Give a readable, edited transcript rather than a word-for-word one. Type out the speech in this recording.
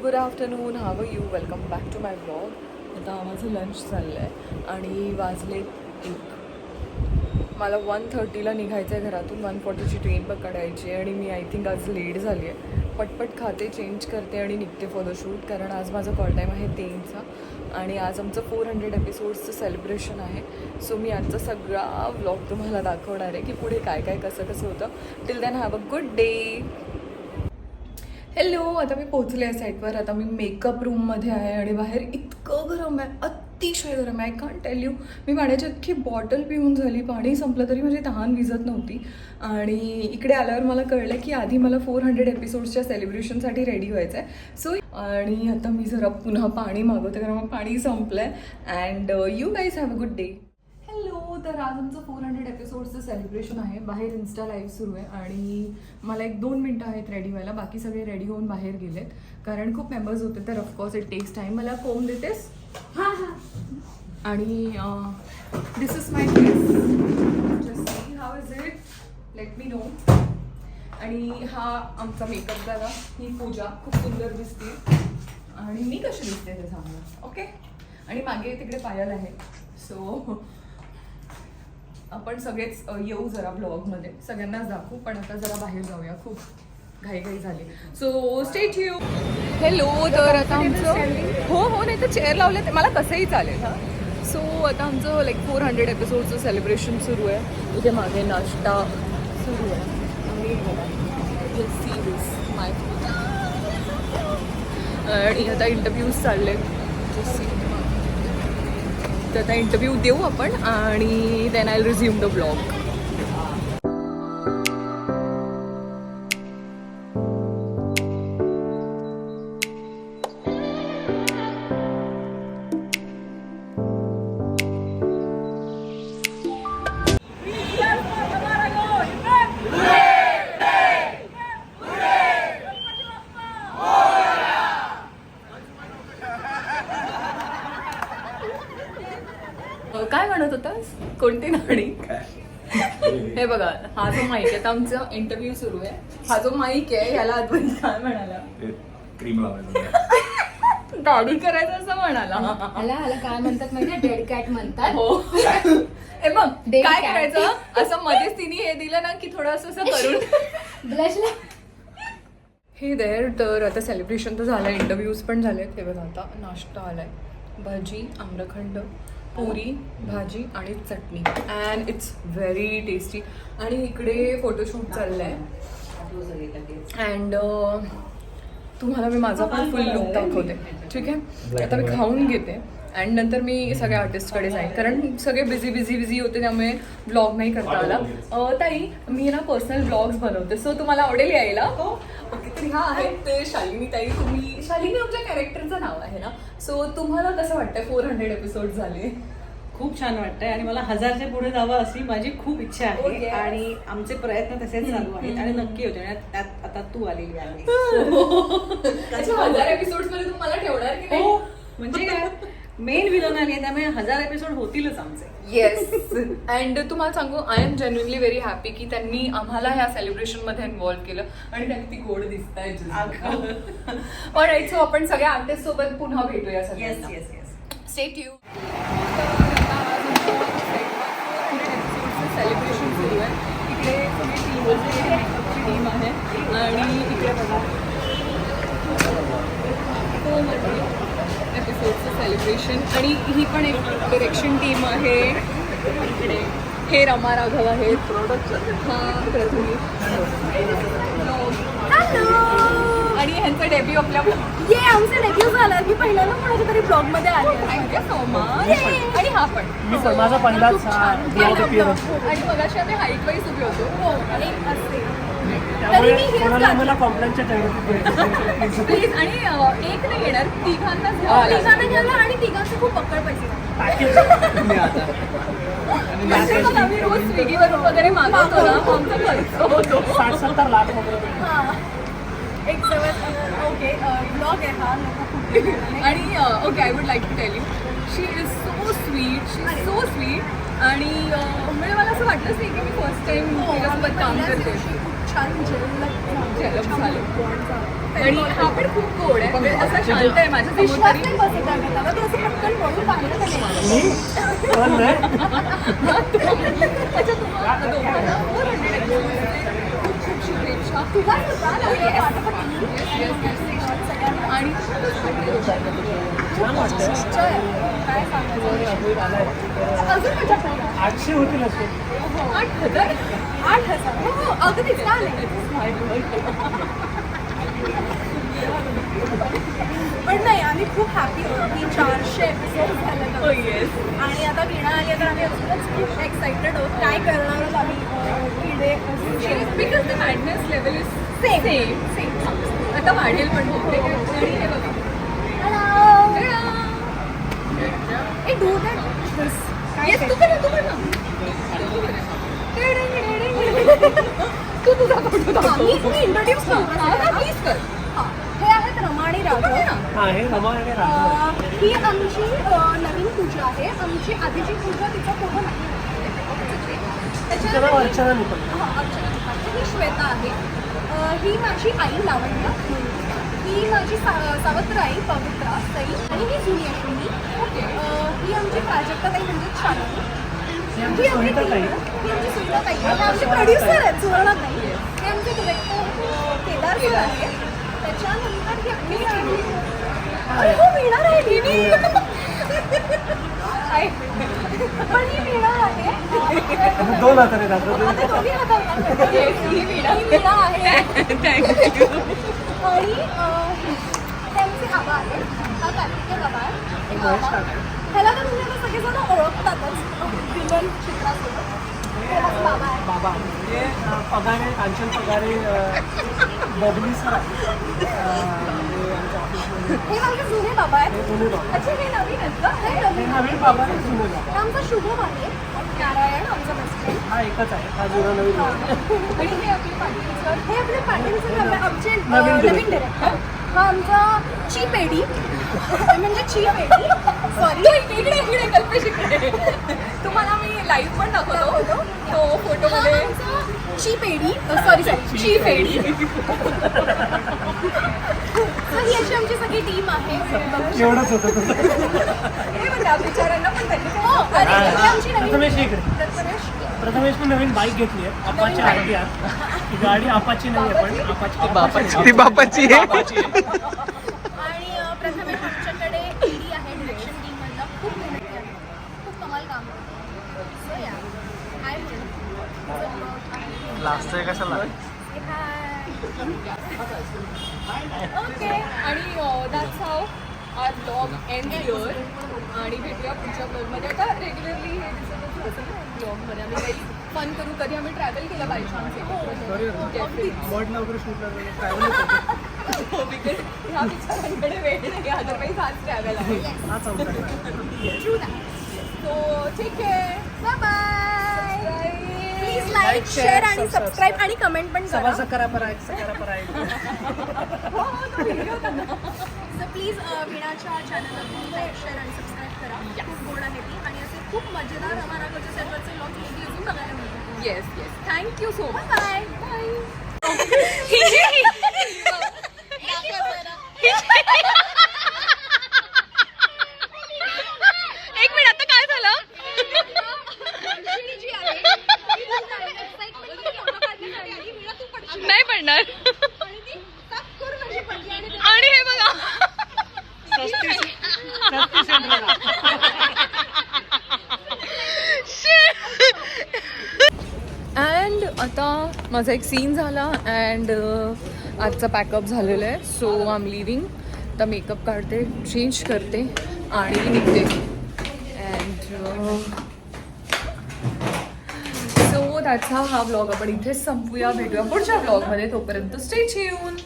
Good afternoon, how are you? Welcome back to my blog. आता माझं lunch चाललं आहे आणि वाजले 1. मला 1:30ला निघायचं आहे घरातून. 1:40ची ट्रेन पकडायची आहे आणि मी आय थिंक आज लेट झाली आहे. पटपट खाते, चेंज करते आणि निघते फॉर द शूट, कारण आज माझा कॉल टाईम आहे 3चा आणि आज आमचं 400 एपिसोड्सचं सेलिब्रेशन आहे. सो मी आजचा सगळा व्लॉग तुम्हाला दाखवणार आहे की पुढे काय काय कसं कसं होतं. Till then have a good day. Hello, आता मी पोहोचले आहे साईटवर. आता मी मेकअप रूममध्ये आहे आणि बाहेर इतकं गरम आहे, अतिशय गरम आहे. I can't tell you. मी पाण्याची अख्खी बॉटल पिऊन झाली, पाणी संपलं तरी माझी तहान विझत नव्हती. आणि इकडे आल्यावर मला कळलं की आधी मला 400 एपिसोड्सच्या सेलिब्रेशनसाठी रेडी व्हायचं आहे. सो आणि आता मी जरा पुन्हा पाणी मागवते कारण मग पाणी संपलं आहे. And you guys have a good day. Hello, तर आज आमचं 400 एपिसोड्सचं सेलिब्रेशन आहे. बाहेर इन्स्टा लाईव्ह सुरू आहे आणि मला 1-2 मिनटं आहेत रेडी व्हायला. बाकी सगळे रेडी होऊन बाहेर गेलेत कारण खूप मेंबर्स होते, तर ऑफकोर्स इट टेक्स टाईम. मला कोम देतेस? हां हां. आणि this is my face. Just see how is it, let me know. आणि हा आमचा मेकअप झाला. ही पूजा खूप सुंदर दिसते आणि मी कशी दिसते ते सांगा. ओके. आणि मागे तिकडे पायल आहे. सो आपण सगळेच येऊ जरा ब्लॉगमध्ये, सगळ्यांनाच दाखवू. पण आता जरा बाहेर जाऊया, खूप घाई झाली. So stay tuned. हॅलो, तर आता आमचं हो नाही तर चेअर लावले तर मला कसंही चालेल. सो आता आमचं 400 एपिसोडचं सेलिब्रेशन सुरू आहे. इथे मागे नाश्ता सुरू आहे आणि सी दिस माय. आणि आता इंटरव्ह्यूज चालले. तर आता इंटरव्ह्यू देऊ आपण आणि then I will resume the blog. काय म्हणत होतास? कोणती नाणी? हे बघा, हा जो माईक आहे, आता आमचा इंटरव्ह्यू सुरू आहे. हा जो माईक आहे याला आजून काय म्हणाला? क्रीम लावायचं, दाढी करायचं असं म्हणाला. ह्याला काय म्हणतात माहिती? डेड कॅट म्हणतात. हो. हे बघ, काय करायचं असं मध्येच तिने हे दिलं ना की थोडं असं करून ब्लशला. हे देर. तर आता सेलिब्रेशन तर झालं, इंटरव्ह्यूज पण झालेत. हे बघा, आता नाश्ता आलाय. भाजी, आम्रखंड, पुरी, भाजी आणि चटणी. And it's very tasty. आणि इकडे फोटोशूट चाललं आहे. अँड तुम्हाला मी माझा पण फुल लुक दाखवते, ठीक आहे? आता मी खाऊन घेते अँड नंतर मी सगळ्या आर्टिस्टकडे जाईन कारण सगळे बिझी होते, त्यामुळे ब्लॉग नाही करता आला. ताई, मी ना पर्सनल ब्लॉग्स बनवते, सो तुम्हाला आवडेल यायला? ओके. तर ह्या आहेत ते शालिनी ताई. तुम्ही, शालिनी आमच्या कॅरेक्टरचं नाव आहे ना. सो तुम्हाला कसं वाटतंय 400 एपिसोड झाले? खूप छान वाटतंय आणि मला 1000च्या पुढे जावं अशी माझी खूप इच्छा आहे. आणि आमचे प्रयत्न तसेच चालू आहेत आणि नक्की होते. त्यात आता तू आलेली आहे. 1000 एपिसोड मध्ये तुम्हाला ठेवणार की नाही? म्हणजे काय, मेन विलन आली आहे त्यामुळे 1000 एपिसोड होतीलच आमचे. येस. अँड तुम्हाला सांगू, I am genuinely very happy की त्यांनी आम्हाला ह्या सेलिब्रेशन मध्ये इन्व्हॉल्व्ह केलं आणि त्यांनी ती गोड दिसत आहे. पण सो आपण सगळ्या आर्टिस्ट सोबत पुन्हा भेटूया सगळ्यांना. येस. Stay tuned. सेलिब्रेशन सुरू आहे. इकडे सगळी टीम आहे, मेकअपची टीम आहे आणि इकडे बघा एपिसोडचं सेलिब्रेशन. आणि ही पण एक डिरेक्शन टीम आहे. इकडे हे रमा राघव आहेत. हां, प्रथमी. आणि ह्यांचा डेब्यू आपल्या ये आमचा डेब्यू झाला. मी पहिल्यांदा कोणाच्या तरी ब्लॉग मध्ये आले. Thank you so much. आणि हा पण माझा पहिलाच ब्लॉग अपीअरन्स. आणि मगाशी आम्ही हाईट वाईज उभे होतो. हो, आणि असते. कोणाला मला कॉम्प्लेंटच्या प्लीज. आणि एक नाही येणार, तिघांनाच तिघांना गेलं आणि तिघांचे खूप पक्कड पैसे. आम्ही रोज स्विगीवरून वगैरे मागवतो ना, आमचा खर्च होतो 60-70 लाख वगैरे. एक सवय. ओके, ब्लॉग आहे हा. आणि okay, I would like to tell you, she is so sweet. आणि म्हणजे मला असं वाटलंच नाही की मी फर्स्ट टाइम तिच्यासोबत काम करते. छान जेवण झालं. आणि हा पण खूप गोड आहे म्हणजे असा शांत आहे माझ्या समोर विश्वास तरी. नाही बसत आहे मला. तू असं पटकन बोलून पाहिलं का नाही? मी पण नाही अच्छा तुम्हाला दोघांना 400 खूप खूप शुभेच्छा. तुझा सुद्धा लागला पाठोपाठ. आणि छान वाटतं जय, काय सांगायचं? अजून मजा करा. 800 होतील असे 8,000 8,000. हो, हो, अगदीच चालेल. पण नाही, आम्ही खूप हॅपी होतो की 400 एपिसोड झाले ना. आणि आता वीणा आली तर आम्ही अजूनच खूप एक्साइटेड आहोत. काय करणार आहोत आम्ही पुढे because the madness level is same. Same आता वाढेल पण बहुतेक. आणि हे बघा हॅलो. ए डू दॅट दिस. येस तू कर ना. तू तुझा फोटो दाखव. मी इंट्रोड्यूस प्लीज कर. हे आहेत रमा आणि राघव. हा हे रमा आणि राघव ही आमची नवीन पूजा आहे. आमची आधीची पूजा तिचा फोटो नाही. तिचं नाव अर्चना निकम. अर्चना निपाटे. ही श्वेता आहे. ही माझी आई लावण्य. ही माझी सावत्र आई पवित्रा सई. आणि ही जुनी अश्विनी. ही आमची प्राजक्ताताई म्हणजे शालिनी. ही आमची सुनीताताई. ही आमची सुनीताताई आहे. हे आमचे प्रोड्युसर आहेत सुवर्णाताई. हे आमचे डिरेक्टर केदार सर आहेत. त्याच्यानंतर ही आपली अरे हो वीणा राहिली मी. पण ही वीणा आहे. दोन हाताने दाखवतो आता दोन्ही हातांना. ही वीणा आहे. थँक्यू. आणि त्यांचे बाबा आहेत. हा कार्तिकेय बाबा आहे. ह्याला तर म्हणजे आता सगळेजण ओळखतातच विलन चित्रासोबत. हे माझे बाबा आहे. बाबा म्हणजे पगारे कांचन पगारे बबली सर आहे हे माझे जुने बाबा आहेत. जुने बाबा अच्छा हे नवीन आहेत का? हे हे नवीन. नवीन बाबा आणि जुने बाबा हे आमचा शुभम आहे. नारायण आमचा बेस्ट फ्रेंड. हा एकच आहे हा जुना नवीन आहे. आणि हे आपले पाटील सर. हे आपले पाटील सर आमचे नवीन नवीन डिरेक्टर. हा आमचा चीप एडी म्हणजे चीप एडी. सॉरी इकडे कल्पेश इकडे. तुम्हाला मी लाईव्ह पण दाखवतो तो फोटोमध्ये. चीप एडी. सॉरी चीप एडी. ही अशी आमची सगळी टीम आहे. एवढंच होतं तुझं. हे त्या बिचाऱ्यांना पण त्यांनी हो, अरे ही आमची नवीन प्रथमेश इकडे. प्रथमेश. प्रथमेशने नवीन बाईक घेतली आहे अपाची आरटी आहे. ही गाडी अपाची नाही आहे पण अपाची ती बापाची आहे. आणि प्रथमेश आमच्याकडे ईडी आहे डिरेक्शन टीम मधला. खूप मेहनती आहे. खूप कमाल काम करतो. सो या हाय लास्ट कशाला ओके. आणि that's how our blog end here. आणि भेटूया पुढच्या ब्लॉगमध्ये. आता रेग्युलरली हे दिसतच असेल ना ब्लॉगमध्ये आम्ही काही फन करू. कधी आम्ही ट्रॅव्हल केलं बाय चान्स. बर्डला वगैरे शूटला ट्रॅव्हल हो बिकॉज ह्या बिचारांकडे वेळ नाही. अदरवाईज हाच ट्रॅव्हल आहे. हा चौथा सो ठीक आहे. Bye bye. Please like share आणि सबस्क्राईब आणि कमेंट पण करा. सवा सकरा पर आहे सकरा पर आहे सो प्लीज वीणाच्या चॅनलला तुम्ही लाईक शेअर आणि सबस्क्राईब करा. खूप गोड आहे ती आणि असे खूप मजेदार राघवच्या सेटवरचे ब्लॉग तुम्ही अजून बघायला मिळतात. Yes thank you so much. Bye bye. एक मिनिट आता काय झालं. नाही पडणार. आणि हे बघा अँड आता माझा एक सीन झाला अँड आजचा पॅकअप झालेला आहे. So I am leaving. आता मेकअप काढते चेंज करते आणि निघते. अँड सो दॅट्स हा व्लॉग आपण इथेच संपूया. भेटूया पुढच्या व्लॉगमध्ये. तोपर्यंत स्टे ट्यून.